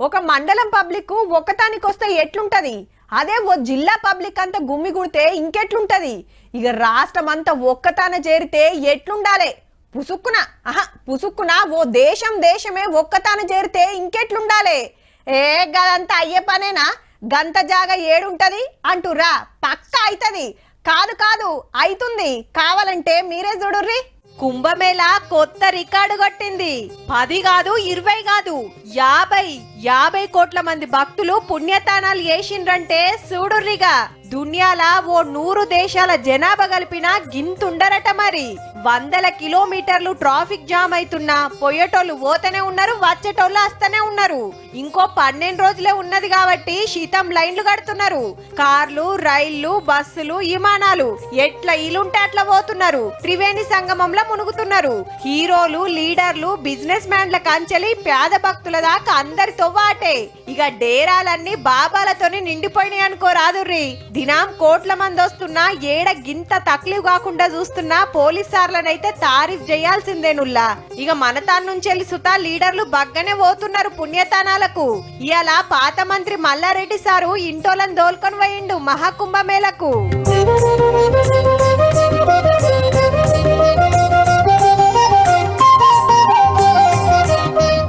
ఒక మండలం పబ్లిక్ ఒక్కతానికి వస్తే ఎట్లుంటది? అదే ఓ జిల్లా పబ్లిక్ అంతా గుమ్మి గుడితే ఇంకెట్లుంటది? ఇక రాష్ట్రం అంతా ఒక్కతాన చేరితే ఎట్లుండాలి? పుసుక్కున ఓ దేశమే ఒక్కతాన చేరితే ఇంకెట్లుండాలి? గదంతా అయ్యే పనేనా? గంత జాగా ఏడుంటది అంటురా? పక్క అయితది. కాదు అయితుంది. కావాలంటే మీరే చూడుర్రి. కుంభమేళ కొత్త రికార్డు కొట్టింది. 10 కాదు 20 కాదు 50 కోట్ల మంది భక్తులు పుణ్యతానాలు చేసిండ్రంటే చూడుర్రిగా. దునియాల ఓ 100 దేశాల జనాభా కలిపిన గింతుండరట. మరి 100 కిలోమీటర్లు ట్రాఫిక్ జామ్ అయితున్నా పోయేటోళ్ళు పోతనే ఉన్నారు, వచ్చేటోళ్ళు వస్తనే ఉన్నారు. ఇంకో 12 రోజులే ఉన్నది కాబట్టి శీతం లైన్లు కడుతున్నారు. కార్లు, రైళ్లు, బస్సులు, విమానాలు ఎట్లా ఇలుంటే అట్లా పోతున్నారు. త్రివేణి సంగమంలో మునుగుతున్నారు. హీరోలు, లీడర్లు, బిజినెస్ మ్యాన్ల కంచెలి పేద భక్తుల దాకా అందరితో వాటే. ఇక డేరాలన్నీ బాబాలతోని నిండిపోయినాయి అనుకో రాదుర్రి. దినం కోట్ల మంది వస్తున్నా ఏడ గింత తక్లీఫ్ కాకుండా చూస్తున్నా పోలీస్ సార్లనైతే తారీఫ్ చేయాల్సిందేనుల్లా. ఇక మన తాను నుంచి సుతా లీడర్లు బగ్గనే పోతున్నారు పుణ్యతానాలకు. ఇయాల పాత మంత్రి మల్లారెడ్డి సారు ఇంటోలను దోల్కొని పోయిండు మహాకుంభమేళకు.